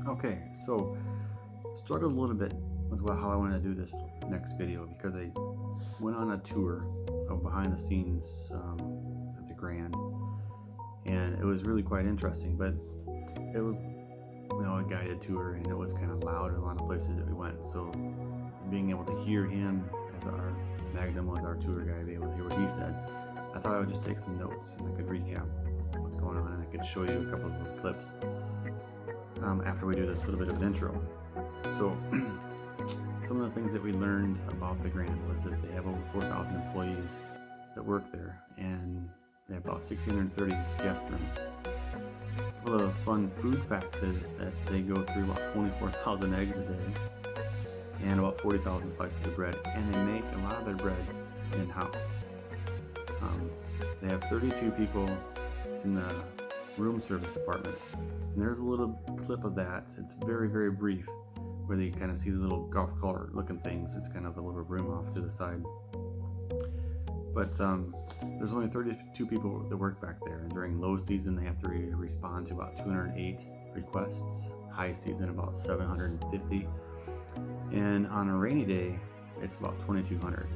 Okay, so struggled a little bit with how I want to do this next video because I went on a tour of behind the scenes at the Grand, and it was really quite interesting. But it was, a guided tour, and it was kind of loud in a lot of places that we went. So being able to hear him as our Magnum was our tour guide, be able to hear what he said, I thought I would just take some notes and I could recap what's going on, and I could show you a couple of little clips after we do this little bit of an intro. So some of the things that we learned about the Grand was that they have over 4,000 employees that work there, and they have about 1,630 guest rooms. One of the fun food facts is that they go through about 24,000 eggs a day and about 40,000 slices of bread, and they make a lot of their bread in-house. They have 32 people in the room service department, and there's a little clip of that. It's very, very brief, where you kind of see these little golf cart looking things. It's kind of a little room off to the side. But there's only 32 people that work back there, and during low season they have to respond to about 208 requests, high season about 750, and on a rainy day it's about 2,200.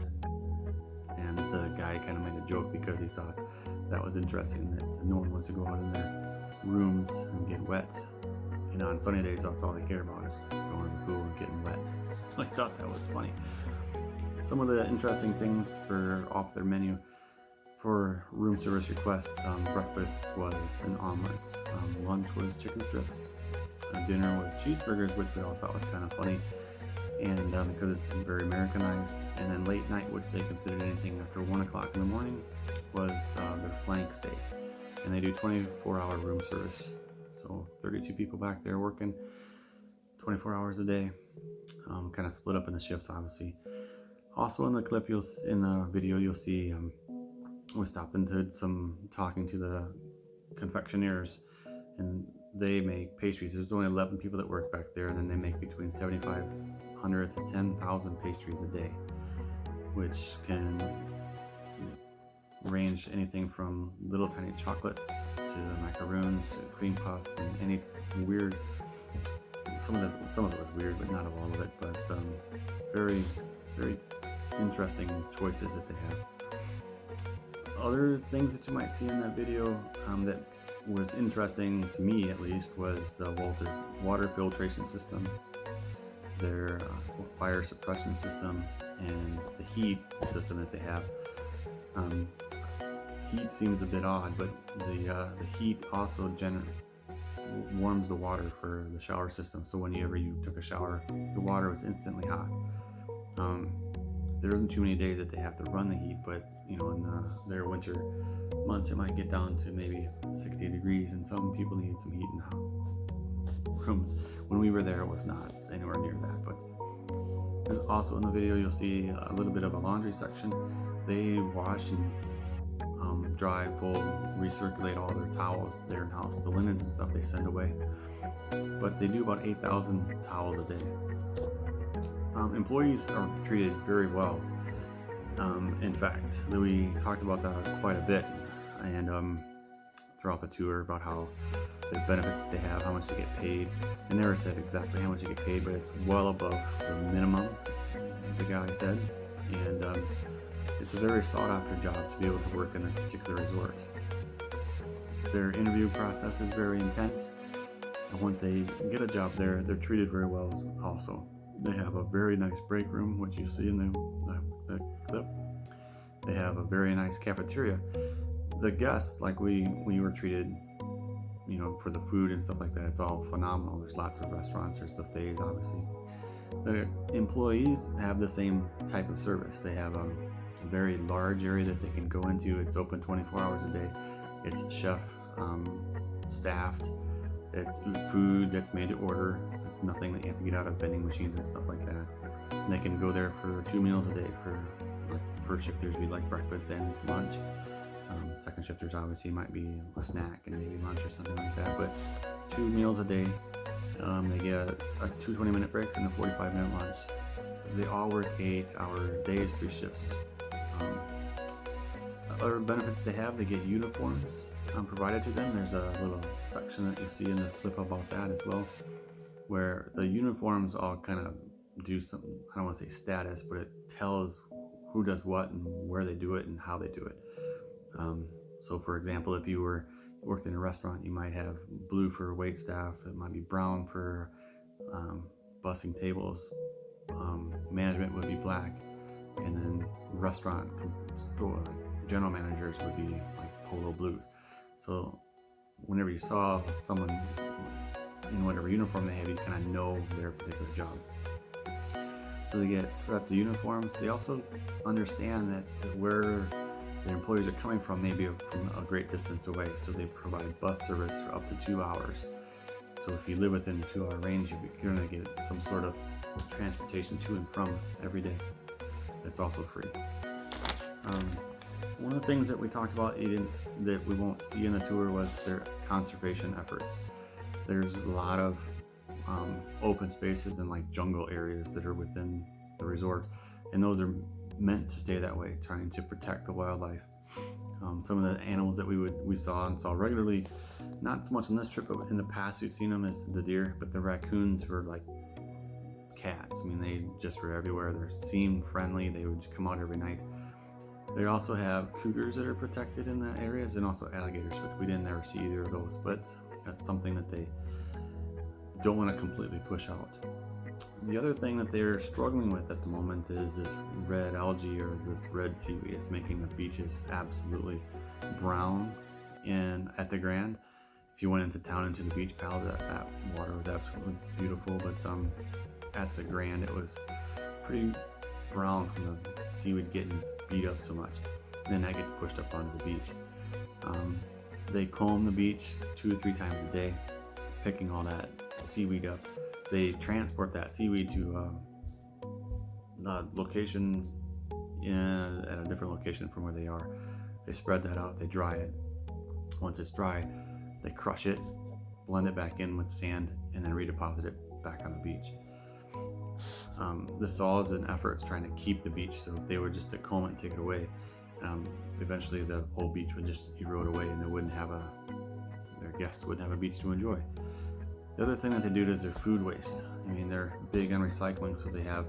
And the guy kind of made a joke because he thought that was interesting, that no one wants to go out in their rooms and get wet. And on sunny days, that's all they care about is going to the pool and getting wet. So I thought that was funny. Some of the interesting things for off their menu for room service requests: breakfast was an omelet, lunch was chicken strips, dinner was cheeseburgers, which we all thought was kind of funny, and because it's very Americanized. And then late night, which they considered anything after 1 o'clock in the morning, was their flank steak, and they do 24-hour room service. So 32 people back there working 24 hours a day, kind of split up in the shifts, obviously. Also in the clip, in the video, you'll see we stopped and did some talking to the confectioners, and they make pastries. There's only 11 people that work back there, and then they make between 7,500 to 10,000 pastries a day, which can range anything from little tiny chocolates to macaroons to cream puffs and any weird. Some of it was weird, but not all of it. But very, very interesting choices that they have. Other things that you might see in that video that was interesting to me, at least, was the water filtration system, their fire suppression system, and the heat system that they have. Heat seems a bit odd, but the heat also warms the water for the shower system. So whenever you took a shower, the water was instantly hot. There isn't too many days that they have to run the heat, but in their winter months it might get down to maybe 60 degrees, and some people need some heat in the rooms. When we were there, it was not anywhere near that. But there's also in the video, you'll see a little bit of a laundry section. They wash and dry, fold, recirculate all their towels there in-house. The linens and stuff they send away, but they do about 8,000 towels a day. Employees are treated very well. In fact, we talked about that quite a bit, and throughout the tour, about how the benefits that they have, how much they get paid. They never said exactly how much they get paid, but it's well above the minimum, the guy said, and it's a very sought-after job to be able to work in this particular resort. Their interview process is very intense, and once they get a job there, they're treated very well also. They have a very nice break room, which you see in the clip. They have a very nice cafeteria. The guests, like we were treated, for the food and stuff like that, it's all phenomenal. There's lots of restaurants, there's buffets, obviously. The employees have the same type of service. They have a very large area that they can go into. It's open 24 hours a day. It's chef staffed. It's food that's made to order. It's nothing that you have to get out of vending machines and stuff like that. And they can go there for 2 meals a day. For first shifters, we like breakfast and lunch. Second shifters obviously might be a snack and maybe lunch or something like that. But 2 meals a day. They get two 20-minute breaks and a 45-minute lunch. They all work 8-hour days, 3 shifts. Other benefits that they have, they get uniforms provided to them. There's a little section that you see in the clip about that as well. where the uniforms all kind of do some, I don't want to say status, but it tells who does what and where they do it and how they do it. So for example, if you worked in a restaurant, you might have blue for wait staff, it might be brown for bussing tables, management would be black, and then restaurant store general managers would be like polo blues. So whenever you saw someone in whatever uniform they have, you kind of know their particular job. So that's the uniforms. They also understand that where the employees are coming from maybe from a great distance away, so they provide bus service for up to 2 hours. So if you live within the 2 hour range, you're going to get some sort of transportation to and from every day. That's also free. One of the things that we talked about that we won't see in the tour was their conservation efforts. There's a lot of open spaces and like jungle areas that are within the resort, and those are meant to stay that way, trying to protect the wildlife. Some of the animals that we saw regularly, not so much on this trip, but in the past we've seen them, as the deer, but the raccoons were like cats. I mean, they just were everywhere. They seemed friendly. They would come out every night. They also have cougars that are protected in the areas, and also alligators, which we didn't ever see either of those, but that's something that they don't want to completely push out. The other thing that they're struggling with at the moment is this red algae, or this red seaweed. It's making the beaches absolutely brown. And at the Grand, if you went into town, into the beach palace, that water was absolutely beautiful, but at the Grand it was pretty brown from the seaweed getting beat up so much. And then that gets pushed up onto the beach. They comb the beach 2 or 3 times a day, picking all that seaweed up. They transport that seaweed to a location at a different location from where they are. They spread that out, they dry it. Once it's dry, they crush it, blend it back in with sand, and then redeposit it back on the beach. This all is an effort trying to keep the beach, so if they were just to comb it and take it away, eventually the whole beach would just erode away, and their guests wouldn't have a beach to enjoy. The other thing that they do is their food waste. I mean, they're big on recycling, so they have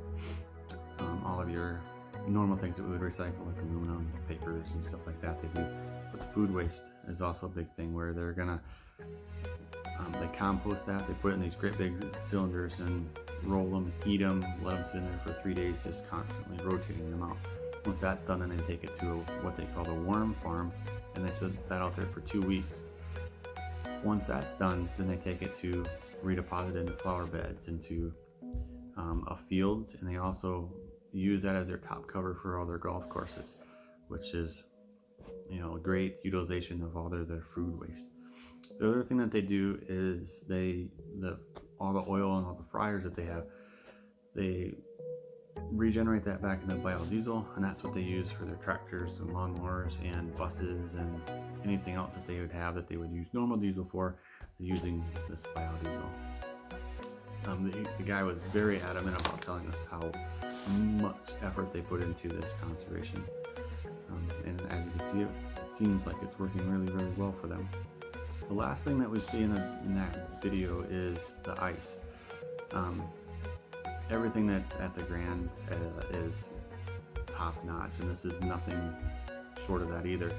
all of your normal things that we would recycle, like aluminum, papers, and stuff like that. They do, but the food waste is also a big thing, where they're gonna they compost that. They put it in these great big cylinders and roll them, heat them, let them sit in there for 3 days, just constantly rotating them out. Once that's done, then they take it to what they call the worm farm, and they set that out there for 2 weeks. Once that's done, then they take it to redeposit into flower beds, into fields, and they also use that as their top cover for all their golf courses, which is a great utilization of all their food waste. The other thing that they do is all the oil and all the fryers that they have, they regenerate that back into biodiesel, and that's what they use for their tractors and lawnmowers and buses and anything else that they would have that they would use normal diesel for. They're using this biodiesel. The guy was very adamant about telling us how much effort they put into this conservation, and as you can see, it seems like it's working really, really well for them. The last thing that we see in that video is the ice. Everything that's at the Grand is top notch, and this is nothing short of that either.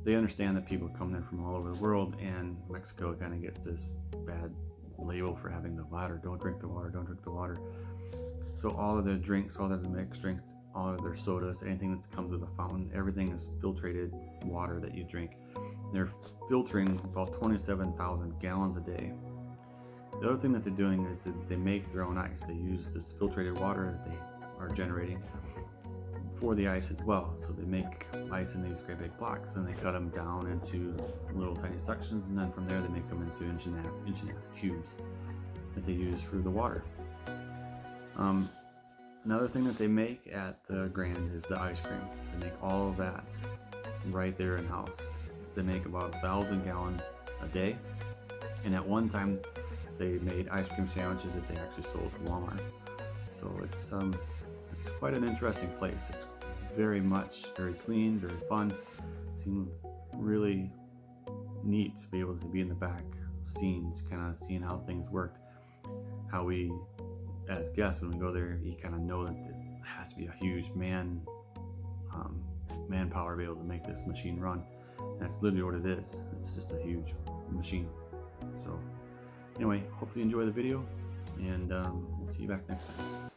They understand that people come there from all over the world, and Mexico kind of gets this bad label for having the water. Don't drink the water, don't drink the water. So all of the drinks, all of the mixed drinks, all of their sodas, anything that's come to the fountain, everything is filtrated water that you drink. They're filtering about 27,000 gallons a day. The other thing that they're doing is that they make their own ice. They use this filtrated water that they are generating for the ice as well. So they make ice in these great big blocks, and they cut them down into little tiny sections, and then from there they make them into inch and a half cubes that they use for the water. Another thing that they make at the Grand is the ice cream. They make all of that right there in house. They make about 1,000 gallons a day, and at one time they made ice cream sandwiches that they actually sold to Walmart. So it's quite an interesting place. It's very clean, very fun. It seemed really neat to be able to be in the back scenes, kind of seeing how things worked. how we, as guests, when we go there, you kind of know that it has to be a huge manpower to be able to make this machine run. And that's literally what it is. It's just a huge machine. So anyway, hopefully you enjoy the video, and we'll see you back next time.